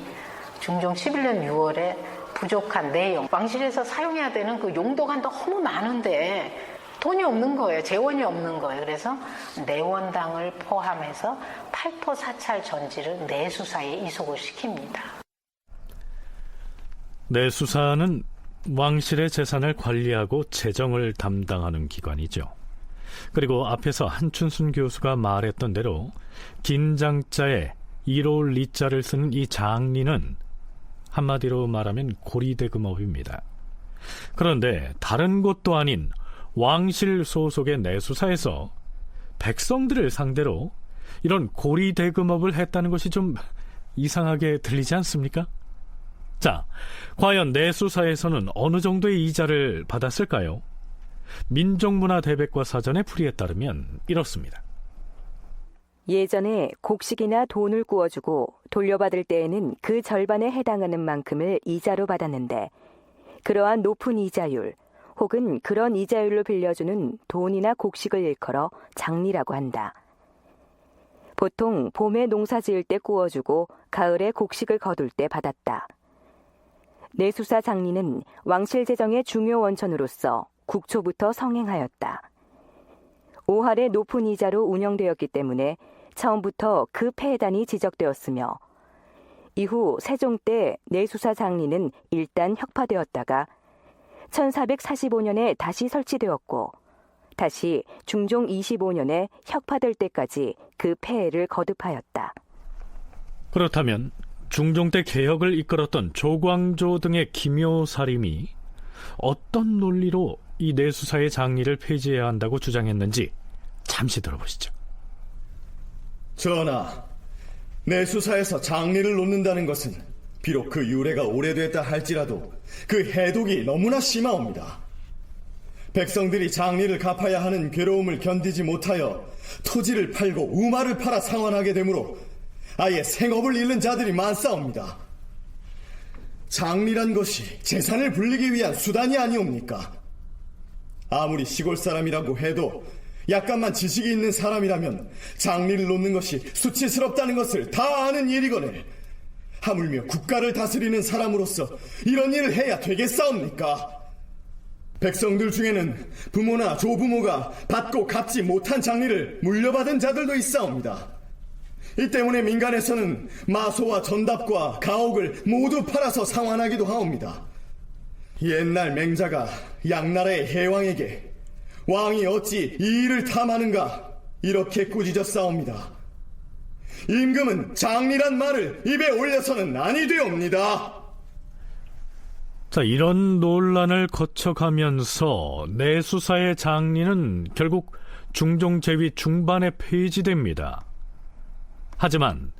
중종 11년 6월에 부족한 내용, 왕실에서 사용해야 되는 그 용도가 너무 많은데 돈이 없는 거예요. 재원이 없는 거예요. 그래서 내원당을 포함해서 8토 사찰 전지를 내수사에 이속을 시킵니다. 내수사는 왕실의 재산을 관리하고 재정을 담당하는 기관이죠. 그리고 앞에서 한춘순 교수가 말했던 대로 긴장자에 이로울 리자를 쓰는 이 장리는 한마디로 말하면 고리대금업입니다. 그런데 다른 곳도 아닌 왕실 소속의 내수사에서 백성들을 상대로 이런 고리대금업을 했다는 것이 좀 이상하게 들리지 않습니까? 자, 과연 내수사에서는 어느 정도의 이자를 받았을까요? 민족문화대백과 사전의 풀이에 따르면 이렇습니다. 예전에 곡식이나 돈을 구워주고 돌려받을 때에는 그 절반에 해당하는 만큼을 이자로 받았는데, 그러한 높은 이자율 혹은 그런 이자율로 빌려주는 돈이나 곡식을 일컬어 장리라고 한다. 보통 봄에 농사 지을 때 구워주고 가을에 곡식을 거둘 때 받았다. 내수사 장리는 왕실 재정의 중요 원천으로서 국초부터 성행하였다. 5할의 높은 이자로 운영되었기 때문에 처음부터 그 폐해단이 지적되었으며, 이후 세종 때 내수사 장리는 일단 혁파되었다가 1445년에 다시 설치되었고, 다시 중종 25년에 혁파될 때까지 그 폐해를 거듭하였다. 그렇다면 중종 때 개혁을 이끌었던 조광조 등의 기묘사림이 어떤 논리로 이 내수사의 장리를 폐지해야 한다고 주장했는지 잠시 들어보시죠. 전하, 내수사에서 장리를 놓는다는 것은 비록 그 유래가 오래됐다 할지라도 그 해독이 너무나 심하옵니다. 백성들이 장리를 갚아야 하는 괴로움을 견디지 못하여 토지를 팔고 우마를 팔아 상환하게 되므로 아예 생업을 잃는 자들이 많사옵니다. 장리란 것이 재산을 불리기 위한 수단이 아니옵니까? 아무리 시골 사람이라고 해도 약간만 지식이 있는 사람이라면 장리를 놓는 것이 수치스럽다는 것을 다 아는 일이거늘 하물며 국가를 다스리는 사람으로서 이런 일을 해야 되겠사옵니까? 백성들 중에는 부모나 조부모가 받고 갚지 못한 장리를 물려받은 자들도 있사옵니다. 이 때문에 민간에서는 마소와 전답과 가옥을 모두 팔아서 상환하기도 하옵니다. 옛날 맹자가 양나라의 해왕에게 왕이 어찌 이 일을 탐하는가 이렇게 꾸짖었사옵니다. 임금은 장리란 말을 입에 올려서는 아니 되옵니다. 자, 이런 논란을 거쳐가면서 내수사의 장리는 결국 중종제위 중반에 폐지됩니다. 하지만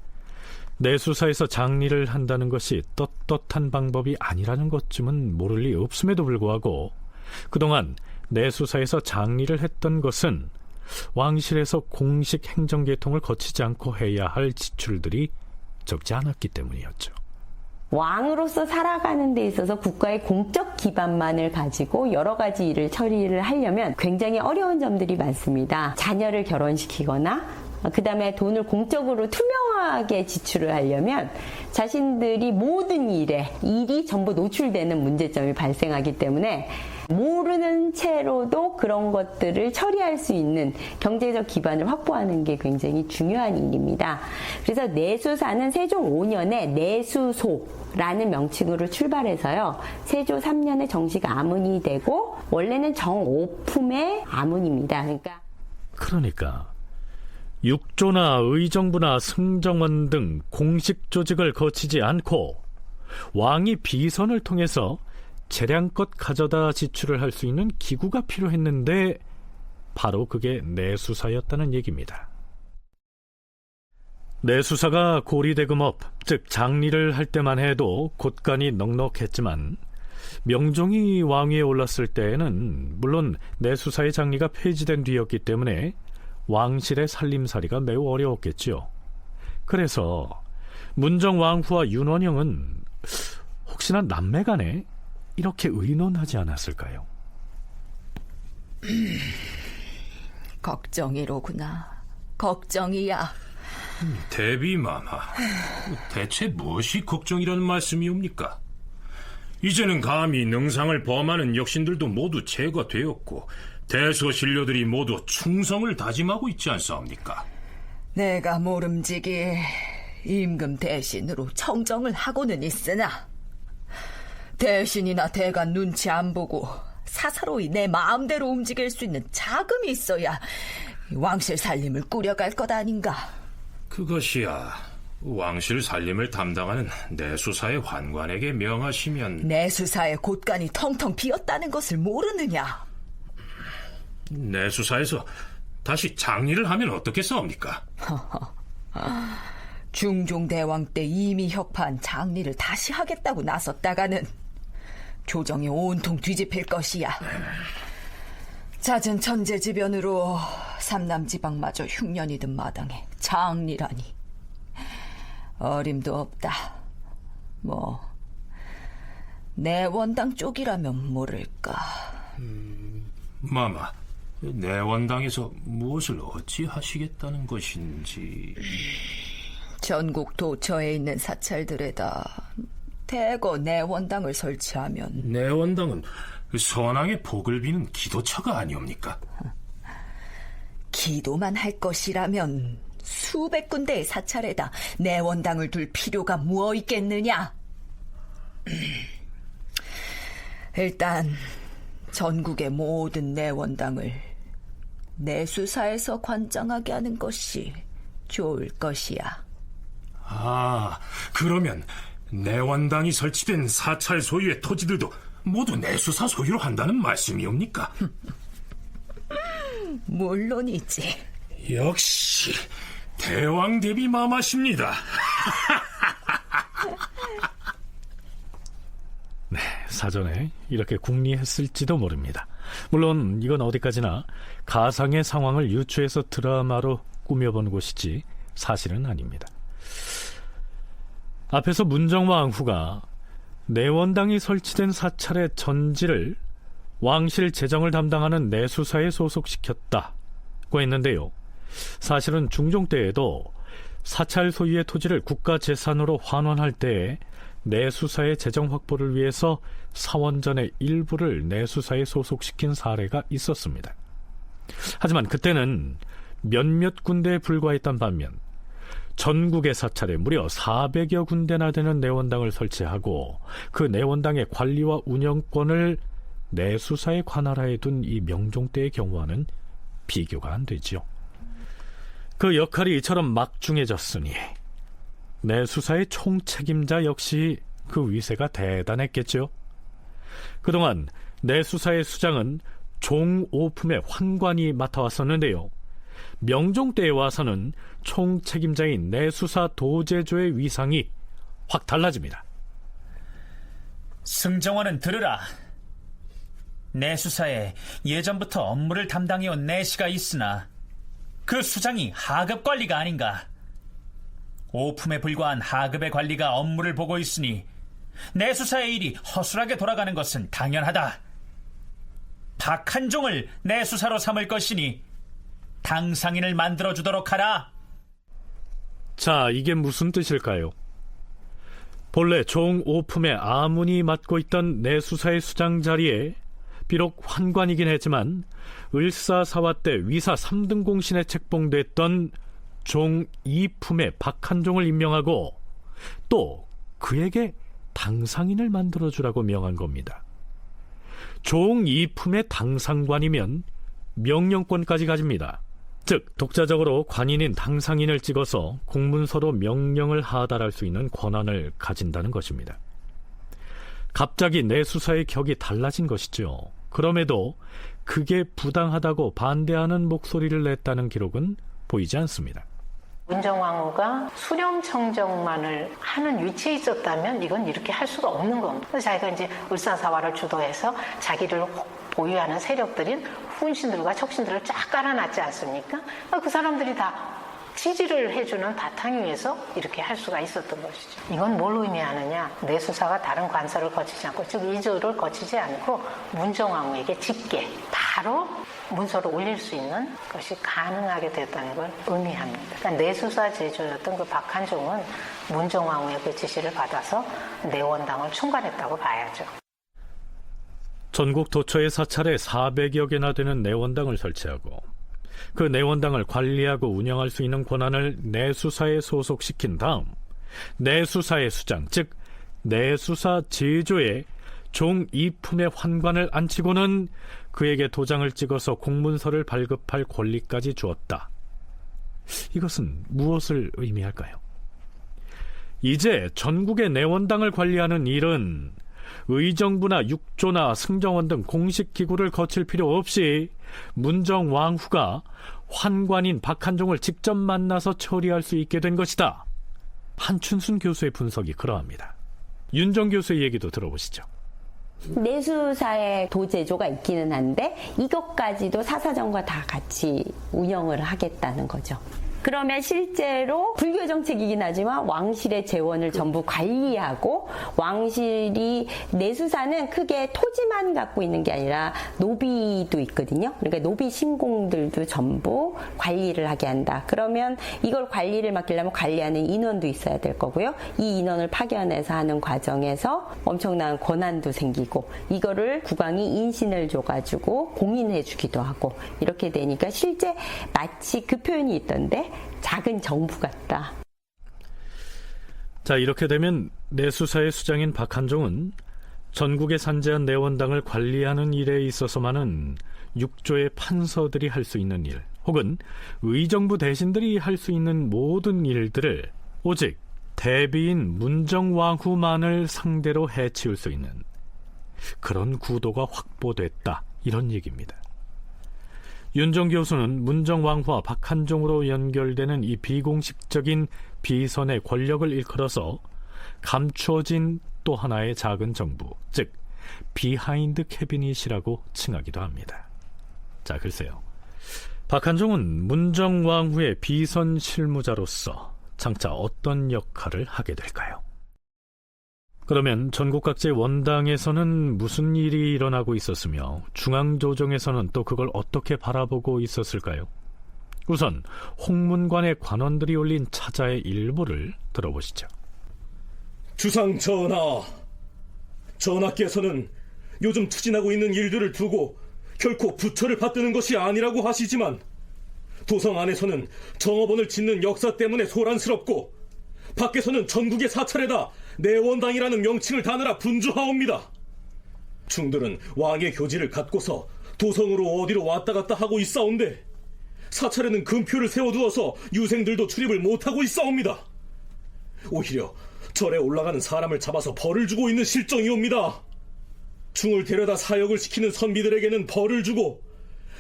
내수사에서 장리를 한다는 것이 떳떳한 방법이 아니라는 것쯤은 모를 리 없음에도 불구하고 그동안 내수사에서 장리를 했던 것은 왕실에서 공식 행정계통을 거치지 않고 해야 할 지출들이 적지 않았기 때문이었죠. 왕으로서 살아가는 데 있어서 국가의 공적 기반만을 가지고 여러 가지 일을 처리를 하려면 굉장히 어려운 점들이 많습니다. 자녀를 결혼시키거나 그 다음에 돈을 공적으로 투명하게 지출을 하려면 자신들이 모든 일이 전부 노출되는 문제점이 발생하기 때문에 모르는 채로도 그런 것들을 처리할 수 있는 경제적 기반을 확보하는 게 굉장히 중요한 일입니다. 그래서 내수사는 세종 5년에 내수소라는 명칭으로 출발해서요. 세조 3년에 정식 아문이 되고 원래는 정오품의 아문입니다. 그러니까 육조나 의정부나 승정원 등 공식 조직을 거치지 않고 왕이 비선을 통해서 재량껏 가져다 지출을 할 수 있는 기구가 필요했는데 바로 그게 내수사였다는 얘기입니다. 내수사가 고리대금업, 즉 장리를 할 때만 해도 곳간이 넉넉했지만 명종이 왕위에 올랐을 때에는 물론 내수사의 장리가 폐지된 뒤였기 때문에 왕실의 살림살이가 매우 어려웠겠지요. 그래서 문정왕후와 윤원영은 혹시나 남매간에 이렇게 의논하지 않았을까요? 걱정이로구나. 걱정이야. 대비마마, 대체 무엇이 걱정이라는 말씀이옵니까? 이제는 감히 능상을 범하는 역신들도 모두 제거되었고 대소신료들이 모두 충성을 다짐하고 있지 않사옵니까? 내가 모름지기 임금 대신으로 청정을 하고는 있으나 대신이나 대간 눈치 안 보고 사사로이 내 마음대로 움직일 수 있는 자금이 있어야 왕실 살림을 꾸려갈 것 아닌가. 그것이야 왕실 살림을 담당하는 내수사의 환관에게 명하시면. 내수사의 곳간이 텅텅 비었다는 것을 모르느냐. 내수사에서 다시 장리를 하면 어떻겠사옵니까? 중종대왕 때 이미 혁파한 장리를 다시 하겠다고 나섰다가는 조정이 온통 뒤집힐 것이야. 잦은 천재지변으로 삼남지방마저 흉년이 든 마당에 장리라니. 어림도 없다. 내 원당 쪽이라면 모를까. 마마, 내 원당에서 무엇을 어찌 하시겠다는 것인지. 전국 도처에 있는 사찰들에다 대거 내 원당을 설치하면. 내 원당은 선왕의 복을 비는 기도처가 아니옵니까? 기도만 할 것이라면 수백 군데의 사찰에다 내 원당을 둘 필요가 무엇 있겠느냐. 일단 전국의 모든 내원당을 내수사에서 관장하게 하는 것이 좋을 것이야. 아, 그러면 내원당이 설치된 사찰 소유의 토지들도 모두 내수사 소유로 한다는 말씀이옵니까? 물론이지. 역시 대왕 대비 마마십니다. 네, 사전에 이렇게 궁리했을지도 모릅니다. 물론 이건 어디까지나 가상의 상황을 유추해서 드라마로 꾸며본 것이지 사실은 아닙니다. 앞에서 문정왕후가 내원당이 설치된 사찰의 전지를 왕실 재정을 담당하는 내수사에 소속시켰다고 했는데요. 사실은 중종 때에도 사찰 소유의 토지를 국가재산으로 환원할 때에 내수사의 재정 확보를 위해서 사원전의 일부를 내수사에 소속시킨 사례가 있었습니다. 하지만 그때는 몇몇 군데에 불과했던 반면 전국의 사찰에 무려 400여 군데나 되는 내원당을 설치하고 그 내원당의 관리와 운영권을 내수사의 관할하에 둔 이 명종 때의 경우와는 비교가 안 되지요. 그 역할이 이처럼 막중해졌으니 내수사의 총책임자 역시 그 위세가 대단했겠죠. 그동안 내수사의 수장은 종오품의 환관이 맡아왔었는데요. 명종 때에 와서는 총책임자인 내수사 도제조의 위상이 확 달라집니다. 승정원은 들으라. 내수사에 예전부터 업무를 담당해온 내시가 있으나 그 수장이 하급 관리가 아닌가. 오품에 불과한 하급의 관리가 업무를 보고 있으니 내수사의 일이 허술하게 돌아가는 것은 당연하다. 박한종을 내수사로 삼을 것이니 당상인을 만들어주도록 하라. 자, 이게 무슨 뜻일까요? 본래 종오품의 아문이 맡고 있던 내수사의 수장 자리에 비록 환관이긴 했지만 을사사화 때 위사 3등 공신에 책봉됐던 종2품의 박한종을 임명하고 또 그에게 당상인을 만들어주라고 명한 겁니다. 종2품의 당상관이면 명령권까지 가집니다. 즉 독자적으로 관인인 당상인을 찍어서 공문서로 명령을 하달할 수 있는 권한을 가진다는 것입니다. 갑자기 내수사의 격이 달라진 것이죠. 그럼에도 그게 부당하다고 반대하는 목소리를 냈다는 기록은 보이지 않습니다. 문정왕후가 수렴청정만을 하는 위치에 있었다면 이건 이렇게 할 수가 없는 겁니다. 그래서 자기가 이제 을사사화를 주도해서 자기를 보유하는 세력들인 훈신들과 척신들을 쫙 깔아놨지 않습니까? 그 사람들이 다 지지를 해주는 바탕 위에서 이렇게 할 수가 있었던 것이죠. 이건 뭘 의미하느냐? 내수사가 다른 관서를 거치지 않고, 즉 이조를 거치지 않고 문정왕후에게 직계 바로 문서를 올릴 수 있는 것이 가능하게 됐다는 걸 의미합니다. 그러니까 내수사 제조였던 그 박한종은 문정왕후의 그 지시를 받아서 내원당을 총괄했다고 봐야죠. 전국 도처의 사찰에 400여 개나 되는 내원당을 설치하고 그 내원당을 관리하고 운영할 수 있는 권한을 내수사에 소속시킨 다음 내수사의 수장, 즉 내수사 제조에 종2품의 환관을 앉히고는 그에게 도장을 찍어서 공문서를 발급할 권리까지 주었다. 이것은 무엇을 의미할까요? 이제 전국의 내원당을 관리하는 일은 의정부나 육조나 승정원 등 공식 기구를 거칠 필요 없이 문정왕후가 환관인 박한종을 직접 만나서 처리할 수 있게 된 것이다. 한춘순 교수의 분석이 그러합니다. 윤정 교수의 얘기도 들어보시죠. 내수사의 도제조가 있기는 한데 이것까지도 사사정과 다 같이 운영을 하겠다는 거죠. 그러면 실제로 불교 정책이긴 하지만 왕실의 재원을 전부 관리하고, 왕실이 내수사는 크게 토지만 갖고 있는 게 아니라 노비도 있거든요. 그러니까 노비 신공들도 전부 관리를 하게 한다. 그러면 이걸 관리를 맡기려면 관리하는 인원도 있어야 될 거고요. 이 인원을 파견해서 하는 과정에서 엄청난 권한도 생기고, 이거를 국왕이 인신을 줘가지고 공인해 주기도 하고, 이렇게 되니까 실제 마치 그 표현이 있던데 작은 정부 같다. 자, 이렇게 되면 내수사의 수장인 박한종은 전국에 산재한 내원당을 관리하는 일에 있어서만은 육조의 판서들이 할 수 있는 일, 혹은 의정부 대신들이 할 수 있는 모든 일들을 오직 대비인 문정왕후만을 상대로 해치울 수 있는 그런 구도가 확보됐다, 이런 얘기입니다. 윤정 교수는 문정왕후와 박한종으로 연결되는 이 비공식적인 비선의 권력을 일컬어서 감추어진 또 하나의 작은 정부, 즉 비하인드 캐비닛이라고 칭하기도 합니다. 자, 글쎄요, 박한종은 문정왕후의 비선 실무자로서 장차 어떤 역할을 하게 될까요? 그러면 전국 각지의 원당에서는 무슨 일이 일어나고 있었으며 중앙조정에서는 또 그걸 어떻게 바라보고 있었을까요? 우선 홍문관의 관원들이 올린 차자의 일부를 들어보시죠. 주상 전하, 전하께서는 요즘 추진하고 있는 일들을 두고 결코 부처를 받드는 것이 아니라고 하시지만 도성 안에서는 정업원을 짓는 역사 때문에 소란스럽고 밖에서는 전국의 사찰에다 내원당이라는 명칭을 다느라 분주하옵니다. 중들은 왕의 교지를 갖고서 도성으로 어디로 왔다 갔다 하고 있사온데 사찰에는 금표를 세워두어서 유생들도 출입을 못하고 있사옵니다. 오히려 절에 올라가는 사람을 잡아서 벌을 주고 있는 실정이옵니다. 중을 데려다 사역을 시키는 선비들에게는 벌을 주고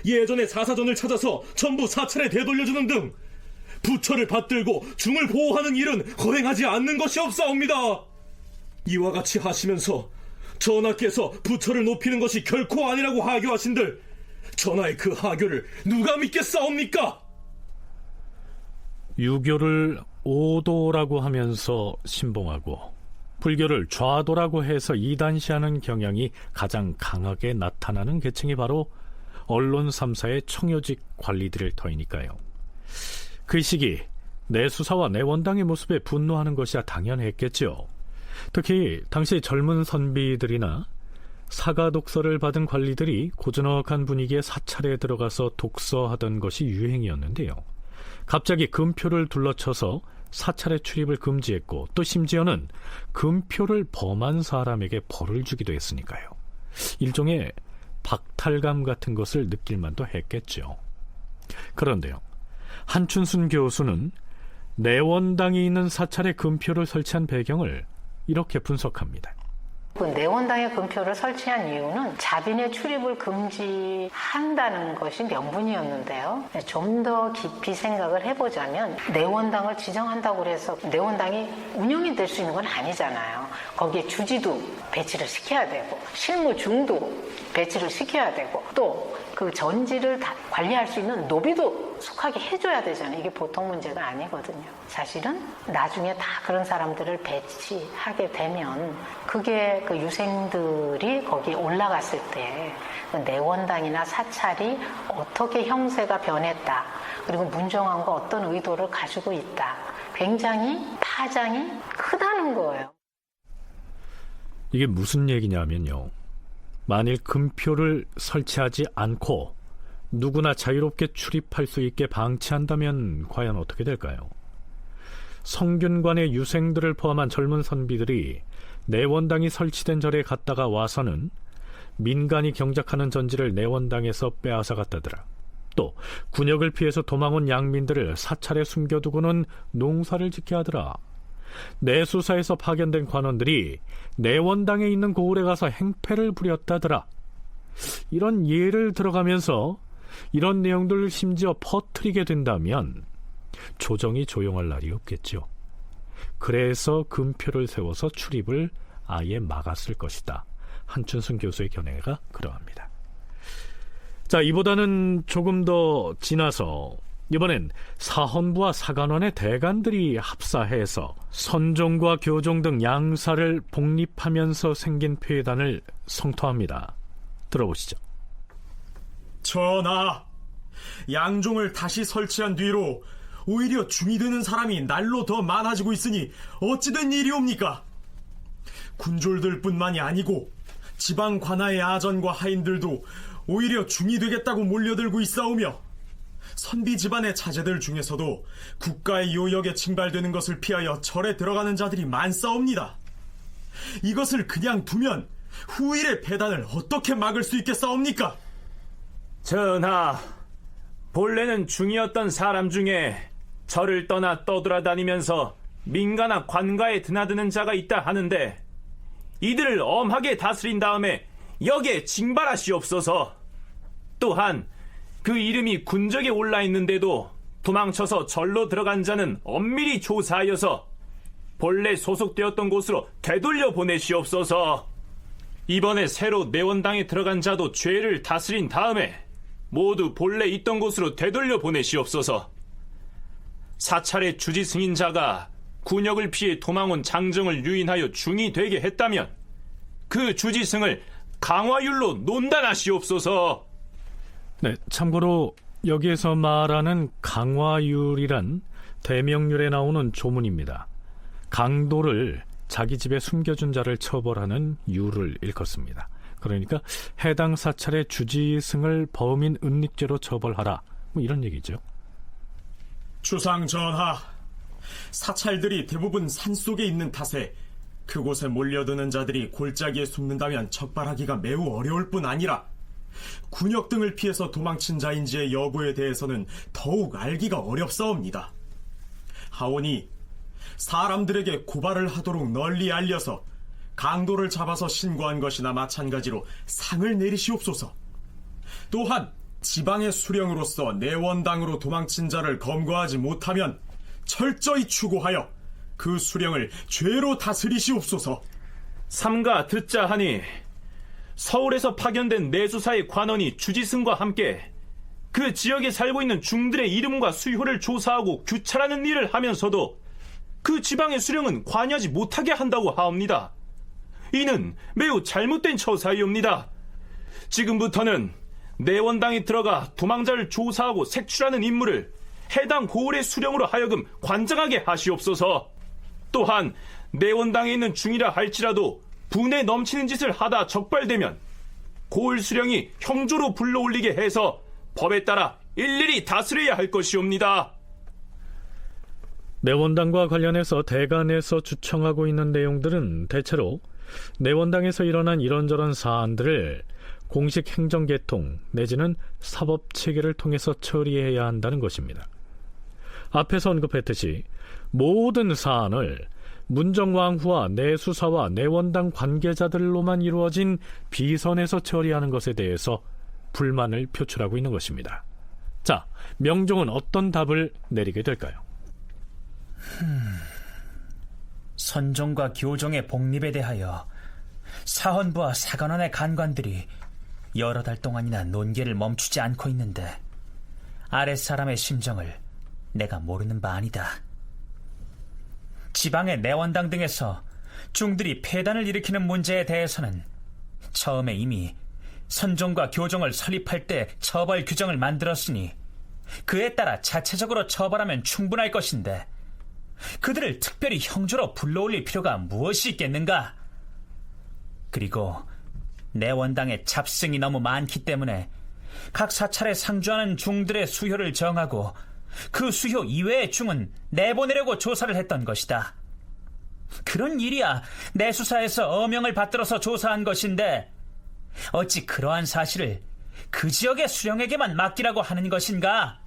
예전의 사사전을 찾아서 전부 사찰에 되돌려주는 등 부처를 받들고 중을 보호하는 일은 허행하지 않는 것이 없사옵니다. 이와 같이 하시면서 전하께서 부처를 높이는 것이 결코 아니라고 하교하신들 전하의 그 하교를 누가 믿겠사옵니까? 유교를 오도라고 하면서 신봉하고 불교를 좌도라고 해서 이단시하는 경향이 가장 강하게 나타나는 계층이 바로 언론 3사의 청요직 관리들일 터이니까요. 그 시기 내수사와 내원당의 모습에 분노하는 것이야 당연했겠죠. 특히 당시 젊은 선비들이나 사가 독서를 받은 관리들이 고즈넉한 분위기의 사찰에 들어가서 독서하던 것이 유행이었는데요. 갑자기 금표를 둘러쳐서 사찰의 출입을 금지했고 또 심지어는 금표를 범한 사람에게 벌을 주기도 했으니까요. 일종의 박탈감 같은 것을 느낄 만도 했겠죠. 그런데요, 한춘순 교수는 내원당이 있는 사찰에 금표를 설치한 배경을 이렇게 분석합니다. 그 내원당에 금표를 설치한 이유는 자빈의 출입을 금지한다는 것이 명분이었는데요. 좀 더 깊이 생각을 해보자면 내원당을 지정한다고 해서 내원당이 운영이 될 수 있는 건 아니잖아요. 거기에 주지도 배치를 시켜야 되고 실무중도 배치를 시켜야 되고 또 그 전지를 다 관리할 수 있는 노비도 속하게 해줘야 되잖아요. 이게 보통 문제가 아니거든요. 사실은 나중에 다 그런 사람들을 배치하게 되면 그게 그 유생들이 거기에 올라갔을 때 그 내원당이나 사찰이 어떻게 형세가 변했다. 그리고 문정왕과 어떤 의도를 가지고 있다. 굉장히 파장이 크다는 거예요. 이게 무슨 얘기냐면요. 만일 금표를 설치하지 않고 누구나 자유롭게 출입할 수 있게 방치한다면 과연 어떻게 될까요? 성균관의 유생들을 포함한 젊은 선비들이 내원당이 설치된 절에 갔다가 와서는 민간이 경작하는 전지를 내원당에서 빼앗아 갔다더라. 또 군역을 피해서 도망온 양민들을 사찰에 숨겨두고는 농사를 짓게 하더라. 내수사에서 파견된 관원들이 내원당에 있는 고을에 가서 행패를 부렸다더라. 이런 예를 들어가면서 이런 내용들을 심지어 퍼뜨리게 된다면 조정이 조용할 날이 없겠죠. 그래서 금표를 세워서 출입을 아예 막았을 것이다. 한춘순 교수의 견해가 그러합니다. 자, 이보다는 조금 더 지나서 이번엔 사헌부와 사간원의 대간들이 합사해서 선종과 교종 등 양사를 복립하면서 생긴 폐단을 성토합니다. 들어보시죠. 전하, 양종을 다시 설치한 뒤로 오히려 중이 되는 사람이 날로 더 많아지고 있으니 어찌된 일이옵니까? 군졸들뿐만이 아니고 지방 관아의 아전과 하인들도 오히려 중이 되겠다고 몰려들고 있사오며 선비 집안의 자제들 중에서도 국가의 요역에 징발되는 것을 피하여 절에 들어가는 자들이 많사옵니다. 이것을 그냥 두면 후일의 폐단을 어떻게 막을 수 있겠사옵니까? 전하, 본래는 중이었던 사람 중에 절을 떠나 떠돌아다니면서 민가나 관가에 드나드는 자가 있다 하는데 이들을 엄하게 다스린 다음에 역에 징발하시옵소서. 또한 그 이름이 군적에 올라있는데도 도망쳐서 절로 들어간 자는 엄밀히 조사하여서 본래 소속되었던 곳으로 되돌려 보내시옵소서. 이번에 새로 내원당에 들어간 자도 죄를 다스린 다음에 모두 본래 있던 곳으로 되돌려 보내시옵소서. 사찰의 주지 승인자가 군역을 피해 도망온 장정을 유인하여 중이 되게 했다면 그 주지승을 강화율로 논단하시옵소서. 네, 참고로 여기에서 말하는 강화율이란 대명률에 나오는 조문입니다. 강도를 자기 집에 숨겨준 자를 처벌하는 율을 일컫습니다. 그러니까 해당 사찰의 주지승을 범인 은닉죄로 처벌하라, 뭐 이런 얘기죠. 주상 전하, 사찰들이 대부분 산속에 있는 탓에 그곳에 몰려드는 자들이 골짜기에 숨는다면 적발하기가 매우 어려울 뿐 아니라 군역 등을 피해서 도망친 자인지의 여부에 대해서는 더욱 알기가 어렵사옵니다. 하오니 사람들에게 고발을 하도록 널리 알려서 강도를 잡아서 신고한 것이나 마찬가지로 상을 내리시옵소서. 또한 지방의 수령으로서 내원당으로 도망친 자를 검거하지 못하면 철저히 추고하여 그 수령을 죄로 다스리시옵소서. 삼가 듣자 하니 서울에서 파견된 내수사의 관원이 주지승과 함께 그 지역에 살고 있는 중들의 이름과 수효를 조사하고 규찰하는 일을 하면서도 그 지방의 수령은 관여하지 못하게 한다고 하옵니다. 이는 매우 잘못된 처사이옵니다. 지금부터는 내원당에 들어가 도망자를 조사하고 색출하는 임무를 해당 고을의 수령으로 하여금 관장하게 하시옵소서. 또한 내원당에 있는 중이라 할지라도 분에 넘치는 짓을 하다 적발되면 고을 수령이 형조로 불러올리게 해서 법에 따라 일일이 다스려야 할 것이옵니다. 내원당과 관련해서 대간에서 주청하고 있는 내용들은 대체로 내원당에서 일어난 이런저런 사안들을 공식 행정계통 내지는 사법체계를 통해서 처리해야 한다는 것입니다. 앞에서 언급했듯이 모든 사안을 문정왕후와 내수사와 내원당 관계자들로만 이루어진 비선에서 처리하는 것에 대해서 불만을 표출하고 있는 것입니다. 자, 명종은 어떤 답을 내리게 될까요? 선종과 교종의 복립에 대하여 사헌부와 사관원의 간관들이 여러 달 동안이나 논계를 멈추지 않고 있는데 아랫사람의 심정을 내가 모르는 바 아니다. 지방의 내원당 등에서 중들이 폐단을 일으키는 문제에 대해서는 처음에 이미 선종과 교종을 설립할 때 처벌 규정을 만들었으니 그에 따라 자체적으로 처벌하면 충분할 것인데 그들을 특별히 형조로 불러올릴 필요가 무엇이 있겠는가? 그리고 내원당의 잡승이 너무 많기 때문에 각 사찰에 상주하는 중들의 수효를 정하고 그 수효 이외의 중은 내보내려고 조사를 했던 것이다. 그런 일이야 내수사에서 어명을 받들어서 조사한 것인데 어찌 그러한 사실을 그 지역의 수령에게만 맡기라고 하는 것인가?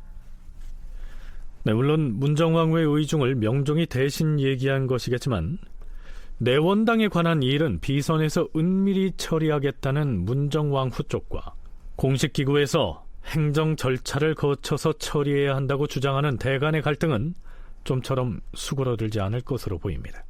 네, 물론 문정왕후의 의중을 명종이 대신 얘기한 것이겠지만 내원당에 관한 일은 비선에서 은밀히 처리하겠다는 문정왕후 쪽과 공식기구에서 행정 절차를 거쳐서 처리해야 한다고 주장하는 대간의 갈등은 좀처럼 수그러들지 않을 것으로 보입니다.